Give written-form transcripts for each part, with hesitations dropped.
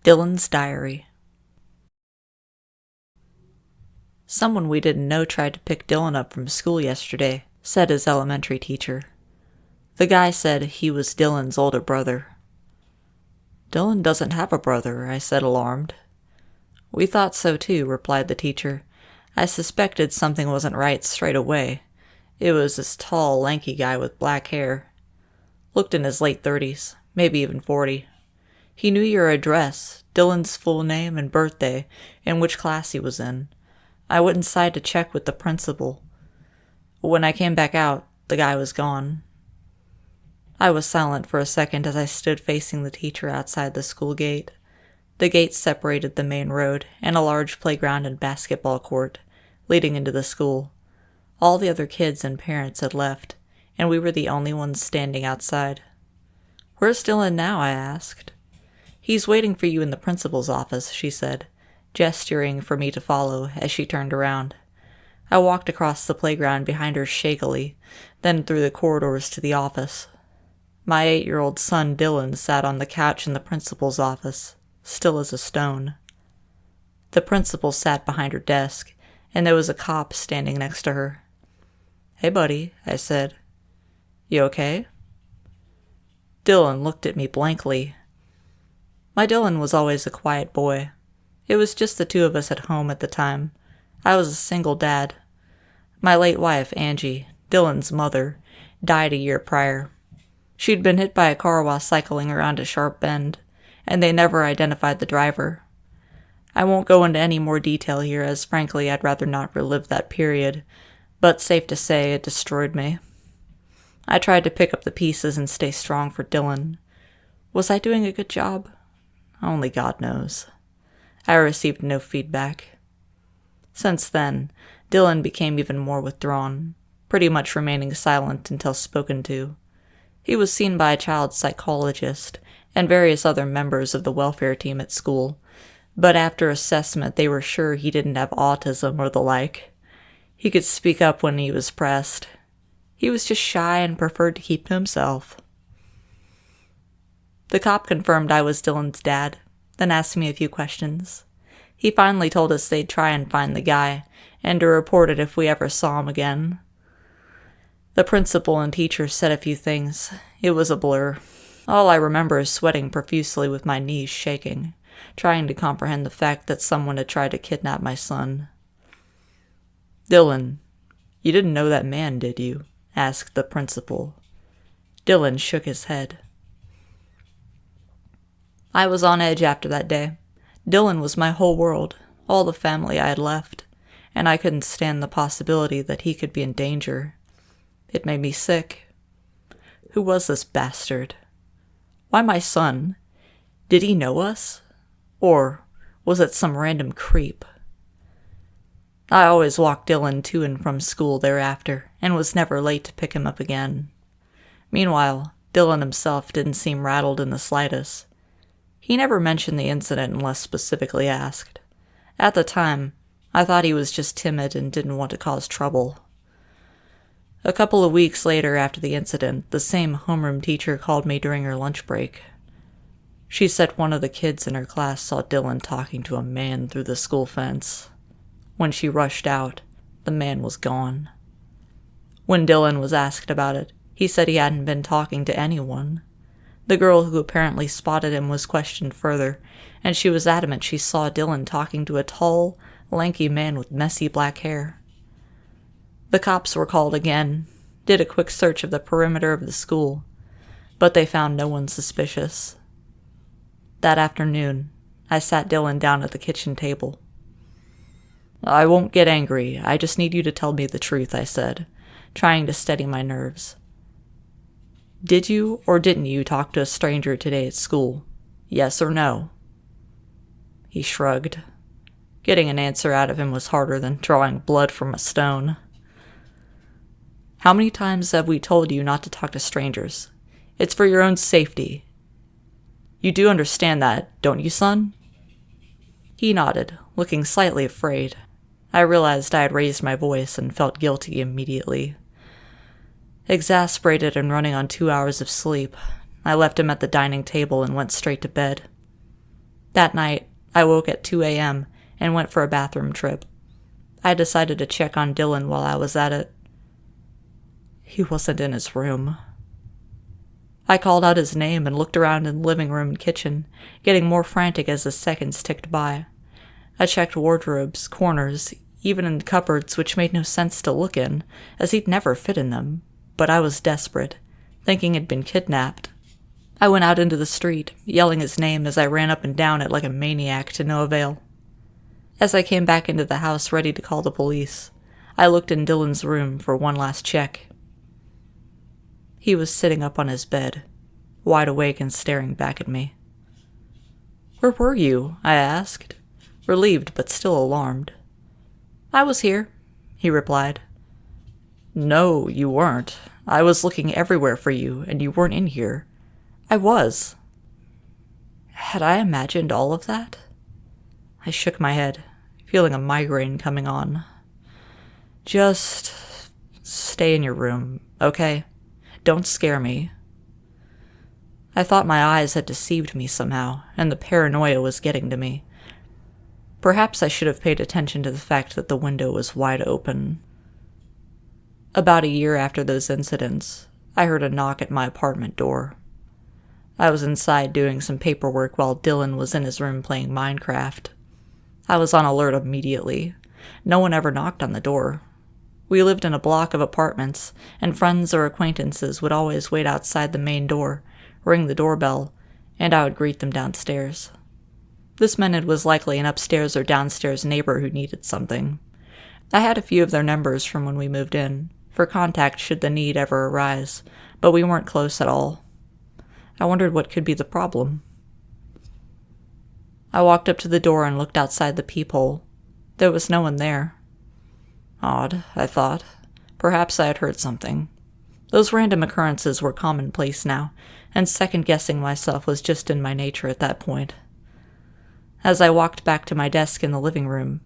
Dylan's diary. Someone we didn't know tried to pick Dylan up from school yesterday, said his elementary teacher. The guy said he was Dylan's older brother. Dylan doesn't have a brother, I said, alarmed. We thought so too, replied the teacher. I suspected something wasn't right straight away. It was this tall, lanky guy with black hair. Looked in his late 30s, maybe even 40. He knew your address, Dylan's full name and birthday, and which class he was in. I went inside to check with the principal. When I came back out, the guy was gone. I was silent for a second as I stood facing the teacher outside the school gate. The gate separated the main road and a large playground and basketball court, leading into the school. All the other kids and parents had left, and we were the only ones standing outside. "Where's Dylan now?" I asked. "He's waiting for you in the principal's office," she said, gesturing for me to follow as she turned around. I walked across the playground behind her shakily, then through the corridors to the office. My 8-year-old son Dylan sat on the couch in the principal's office, still as a stone. The principal sat behind her desk, and there was a cop standing next to her. "Hey, buddy," I said. "You okay?" Dylan looked at me blankly. My Dylan was always a quiet boy. It was just the two of us at home at the time. I was a single dad. My late wife, Angie, Dylan's mother, died a year prior. She'd been hit by a car while cycling around a sharp bend, and they never identified the driver. I won't go into any more detail here, as frankly I'd rather not relive that period, but safe to say it destroyed me. I tried to pick up the pieces and stay strong for Dylan. Was I doing a good job? Only God knows. I received no feedback. Since then, Dylan became even more withdrawn, pretty much remaining silent until spoken to. He was seen by a child psychologist and various other members of the welfare team at school, but after assessment they were sure he didn't have autism or the like. He could speak up when he was pressed. He was just shy and preferred to keep to himself. The cop confirmed I was Dylan's dad, then asked me a few questions. He finally told us they'd try and find the guy, and to report it if we ever saw him again. The principal and teacher said a few things. It was a blur. All I remember is sweating profusely with my knees shaking, trying to comprehend the fact that someone had tried to kidnap my son. "Dylan, you didn't know that man, did you?" asked the principal. Dylan shook his head. I was on edge after that day. Dylan was my whole world, all the family I had left, and I couldn't stand the possibility that he could be in danger. It made me sick. Who was this bastard? Why my son? Did he know us? Or was it some random creep? I always walked Dylan to and from school thereafter, and was never late to pick him up again. Meanwhile, Dylan himself didn't seem rattled in the slightest. He never mentioned the incident unless specifically asked. At the time, I thought he was just timid and didn't want to cause trouble. A couple of weeks later after the incident, the same homeroom teacher called me during her lunch break. She said one of the kids in her class saw Dylan talking to a man through the school fence. When she rushed out, the man was gone. When Dylan was asked about it, he said he hadn't been talking to anyone. The girl who apparently spotted him was questioned further, and she was adamant she saw Dylan talking to a tall, lanky man with messy black hair. The cops were called again, did a quick search of the perimeter of the school, but they found no one suspicious. That afternoon, I sat Dylan down at the kitchen table. "I won't get angry, I just need you to tell me the truth," I said, trying to steady my nerves. "Did you or didn't you talk to a stranger today at school? Yes or no?" He shrugged. Getting an answer out of him was harder than drawing blood from a stone. "How many times have we told you not to talk to strangers? It's for your own safety. You do understand that, don't you, son?" He nodded, looking slightly afraid. I realized I had raised my voice and felt guilty immediately. Exasperated and running on 2 hours of sleep, I left him at the dining table and went straight to bed. That night, I woke at 2 a.m. and went for a bathroom trip. I decided to check on Dylan while I was at it. He wasn't in his room. I called out his name and looked around in the living room and kitchen, getting more frantic as the seconds ticked by. I checked wardrobes, corners, even in cupboards which made no sense to look in, as he'd never fit in them, but I was desperate, thinking he'd been kidnapped. I went out into the street, yelling his name as I ran up and down it like a maniac to no avail. As I came back into the house ready to call the police, I looked in Dylan's room for one last check. He was sitting up on his bed, wide awake and staring back at me. "Where were you?" I asked, relieved but still alarmed. "I was here," he replied. "No, you weren't. I was looking everywhere for you, and you weren't in here." "I was." Had I imagined all of that? I shook my head, feeling a migraine coming on. "Just stay in your room, okay? Don't scare me." I thought my eyes had deceived me somehow, and the paranoia was getting to me. Perhaps I should have paid attention to the fact that the window was wide open. About a year after those incidents, I heard a knock at my apartment door. I was inside doing some paperwork while Dylan was in his room playing Minecraft. I was on alert immediately. No one ever knocked on the door. We lived in a block of apartments, and friends or acquaintances would always wait outside the main door, ring the doorbell, and I would greet them downstairs. This meant it was likely an upstairs or downstairs neighbor who needed something. I had a few of their numbers from when we moved in, for contact should the need ever arise, but we weren't close at all. I wondered what could be the problem. I walked up to the door and looked outside the peephole. There was no one there. Odd, I thought. Perhaps I had heard something. Those random occurrences were commonplace now, and second-guessing myself was just in my nature at that point. As I walked back to my desk in the living room,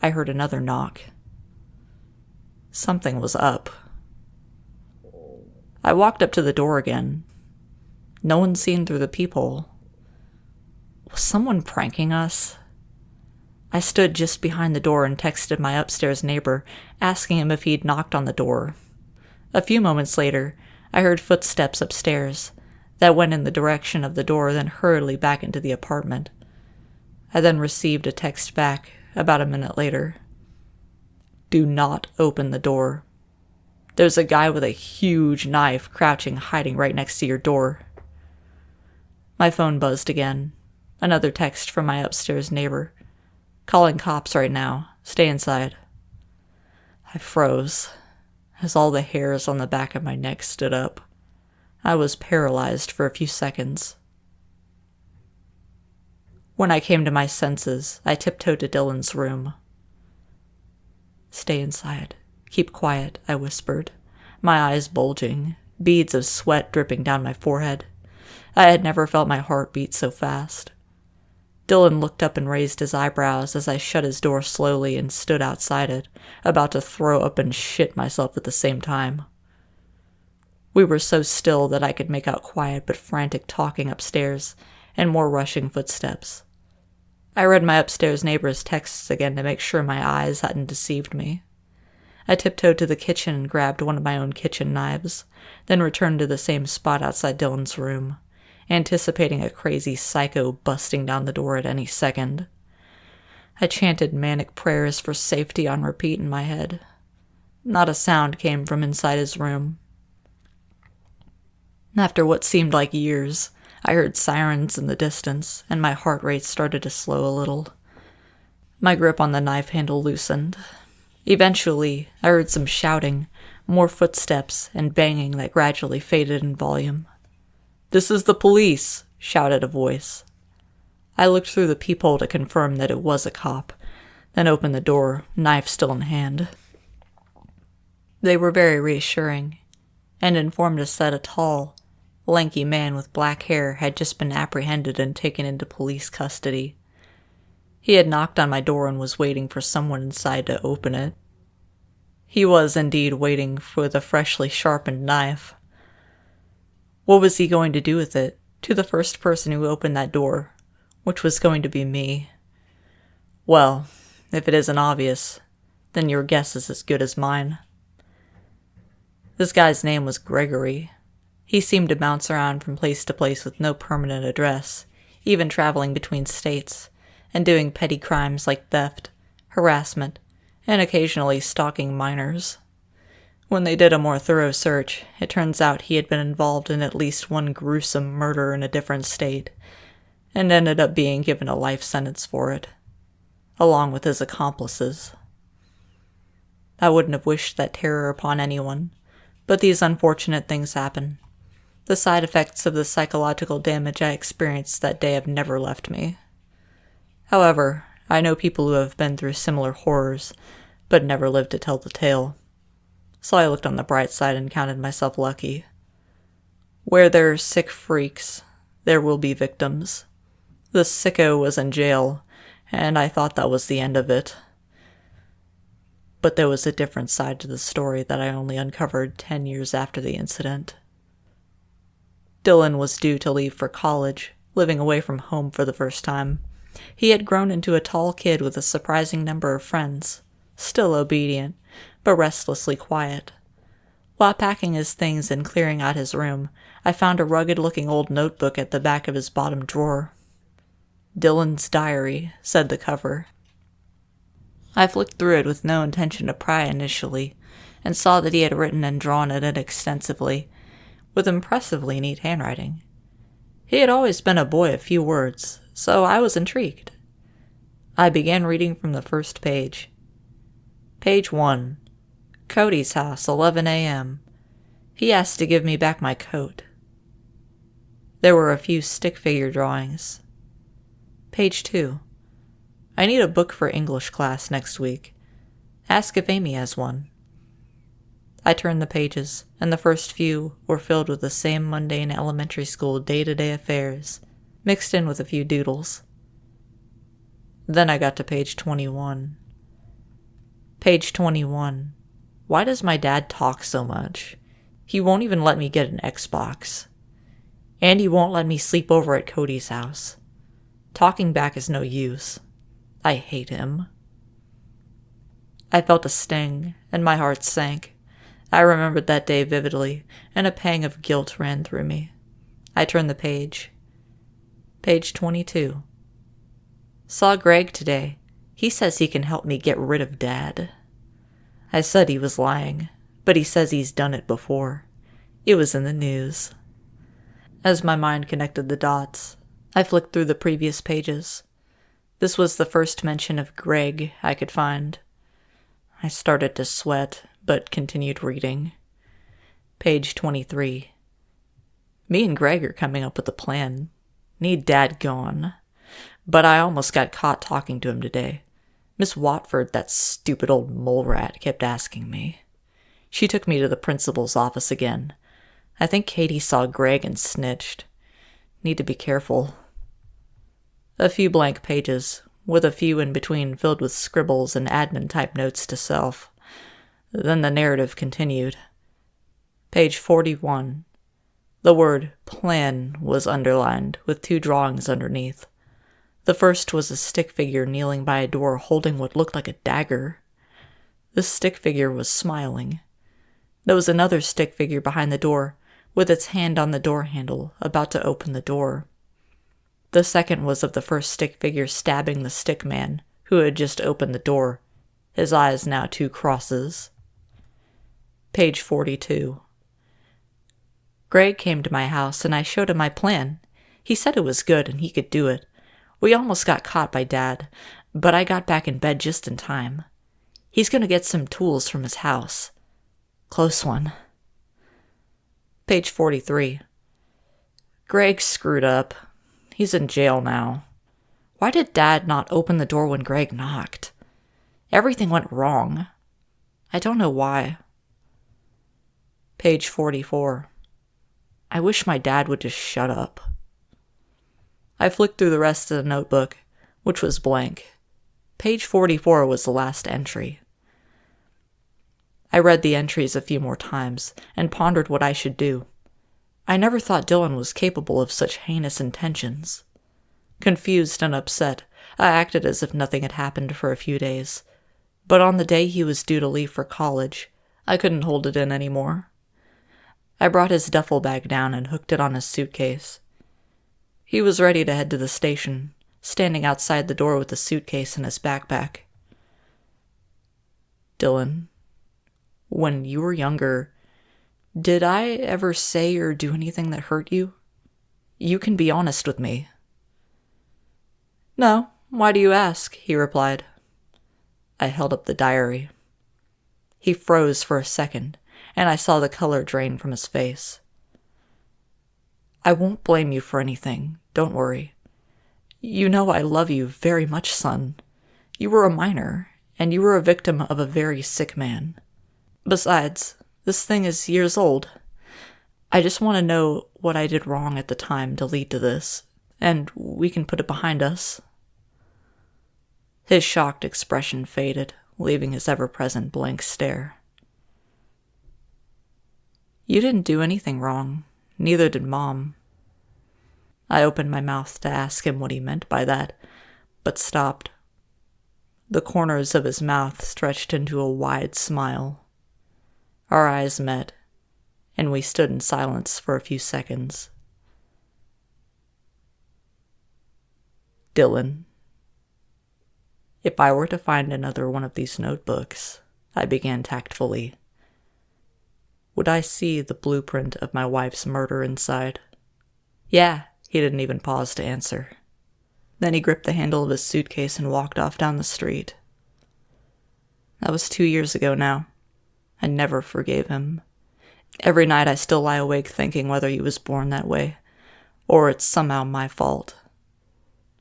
I heard another knock. Something was up. I walked up to the door again. No one seen through the peephole. Was someone pranking us? I stood just behind the door and texted my upstairs neighbor, asking him if he'd knocked on the door. A few moments later, I heard footsteps upstairs that went in the direction of the door, then hurriedly back into the apartment. I then received a text back about a minute later. "Do not open the door. There's a guy with a huge knife crouching, hiding right next to your door." My phone buzzed again. Another text from my upstairs neighbor. "Calling cops right now. Stay inside." I froze as all the hairs on the back of my neck stood up. I was paralyzed for a few seconds. When I came to my senses, I tiptoed to Dylan's room. "Stay inside. Keep quiet," I whispered, my eyes bulging, beads of sweat dripping down my forehead. I had never felt my heart beat so fast. Dylan looked up and raised his eyebrows as I shut his door slowly and stood outside it, about to throw up and shit myself at the same time. We were so still that I could make out quiet but frantic talking upstairs, and more rushing footsteps. I read my upstairs neighbor's texts again to make sure my eyes hadn't deceived me. I tiptoed to the kitchen and grabbed one of my own kitchen knives, then returned to the same spot outside Dylan's room, anticipating a crazy psycho busting down the door at any second. I chanted manic prayers for safety on repeat in my head. Not a sound came from inside his room. After what seemed like years, I heard sirens in the distance, and my heart rate started to slow a little. My grip on the knife handle loosened. Eventually, I heard some shouting, more footsteps, and banging that gradually faded in volume. "This is the police," shouted a voice. I looked through the peephole to confirm that it was a cop, then opened the door, knife still in hand. They were very reassuring, and informed us that a tall, lanky man with black hair had just been apprehended and taken into police custody. He had knocked on my door and was waiting for someone inside to open it. He was indeed waiting for the freshly sharpened knife. What was he going to do with it, to the first person who opened that door, which was going to be me. Well, if it isn't obvious, then your guess is as good as mine. This guy's name was Gregory. He seemed to bounce around from place to place with no permanent address, even traveling between states, and doing petty crimes like theft, harassment, and occasionally stalking minors. When they did a more thorough search, it turns out he had been involved in at least one gruesome murder in a different state, and ended up being given a life sentence for it, along with his accomplices. I wouldn't have wished that terror upon anyone, but these unfortunate things happen. The side effects of the psychological damage I experienced that day have never left me. However, I know people who have been through similar horrors, but never lived to tell the tale. So I looked on the bright side and counted myself lucky. Where there are sick freaks, there will be victims. The sicko was in jail, and I thought that was the end of it. But there was a different side to the story that I only uncovered 10 years after the incident. Dylan was due to leave for college, living away from home for the first time. He had grown into a tall kid with a surprising number of friends, still obedient, but restlessly quiet. While packing his things and clearing out his room, I found a rugged-looking old notebook at the back of his bottom drawer. Dylan's Diary, said the cover. I flicked through it with no intention to pry initially, and saw that he had written and drawn in it extensively, with impressively neat handwriting. He had always been a boy of few words, so I was intrigued. I began reading from the first page. Page 1. Cody's house, 11 a.m. He asked to give me back my coat. There were a few stick figure drawings. Page 2. I need a book for English class next week. Ask if Amy has one. I turned the pages, and the first few were filled with the same mundane elementary school day-to-day affairs, mixed in with a few doodles. Then I got to page 21. Page 21. Why does my dad talk so much? He won't even let me get an Xbox. And he won't let me sleep over at Cody's house. Talking back is no use. I hate him. I felt a sting, and my heart sank. I remembered that day vividly, and a pang of guilt ran through me. I turned the page. Page 22. Saw Greg today. He says he can help me get rid of Dad. I said he was lying, but he says he's done it before. It was in the news. As my mind connected the dots, I flicked through the previous pages. This was the first mention of Greg I could find. I started to sweat, but continued reading. Page 23. Me and Greg are coming up with a plan. Need Dad gone. But I almost got caught talking to him today. Miss Watford, that stupid old mole rat, kept asking me. She took me to the principal's office again. I think Katie saw Greg and snitched. Need to be careful. A few blank pages, with a few in between filled with scribbles and admin-type notes to self. Then the narrative continued. Page 41. The word plan was underlined, with 2 drawings underneath. The first was a stick figure kneeling by a door holding what looked like a dagger. The stick figure was smiling. There was another stick figure behind the door, with its hand on the door handle, about to open the door. The second was of the first stick figure stabbing the stick man, who had just opened the door, his eyes now 2 crosses. Page 42. Greg came to my house, and I showed him my plan. He said it was good, and he could do it. We almost got caught by Dad, but I got back in bed just in time. He's going to get some tools from his house. Close one. Page 43. Greg screwed up. He's in jail now. Why did Dad not open the door when Greg knocked? Everything went wrong. I don't know why. Page 44. I wish my dad would just shut up. I flicked through the rest of the notebook, which was blank. Page 44 was the last entry. I read the entries a few more times and pondered what I should do. I never thought Dylan was capable of such heinous intentions. Confused and upset, I acted as if nothing had happened for a few days. But on the day he was due to leave for college, I couldn't hold it in anymore. I brought his duffel bag down and hooked it on his suitcase. He was ready to head to the station, standing outside the door with the suitcase and his backpack. Dylan, when you were younger, did I ever say or do anything that hurt you? You can be honest with me. No, why do you ask? He replied. I held up the diary. He froze for a second, and I saw the color drain from his face. I won't blame you for anything, don't worry. You know I love you very much, son. You were a minor, and you were a victim of a very sick man. Besides, this thing is years old. I just want to know what I did wrong at the time to lead to this, and we can put it behind us. His shocked expression faded, leaving his ever-present blank stare. You didn't do anything wrong. Neither did Mom. I opened my mouth to ask him what he meant by that, but stopped. The corners of his mouth stretched into a wide smile. Our eyes met, and we stood in silence for a few seconds. Dylan. If I were to find another one of these notebooks, I began tactfully, would I see the blueprint of my wife's murder inside? Yeah, he didn't even pause to answer. Then he gripped the handle of his suitcase and walked off down the street. That was 2 years ago now. I never forgave him. Every night I still lie awake thinking whether he was born that way, or it's somehow my fault.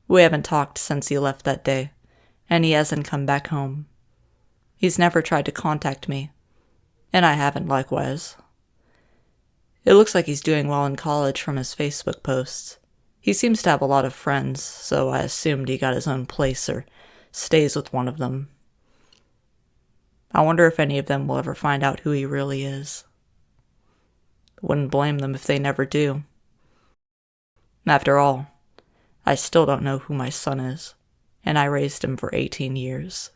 We haven't talked since he left that day, and he hasn't come back home. He's never tried to contact me, and I haven't likewise. It looks like he's doing well in college from his Facebook posts. He seems to have a lot of friends, so I assumed he got his own place or stays with one of them. I wonder if any of them will ever find out who he really is. Wouldn't blame them if they never do. After all, I still don't know who my son is, and I raised him for 18 years.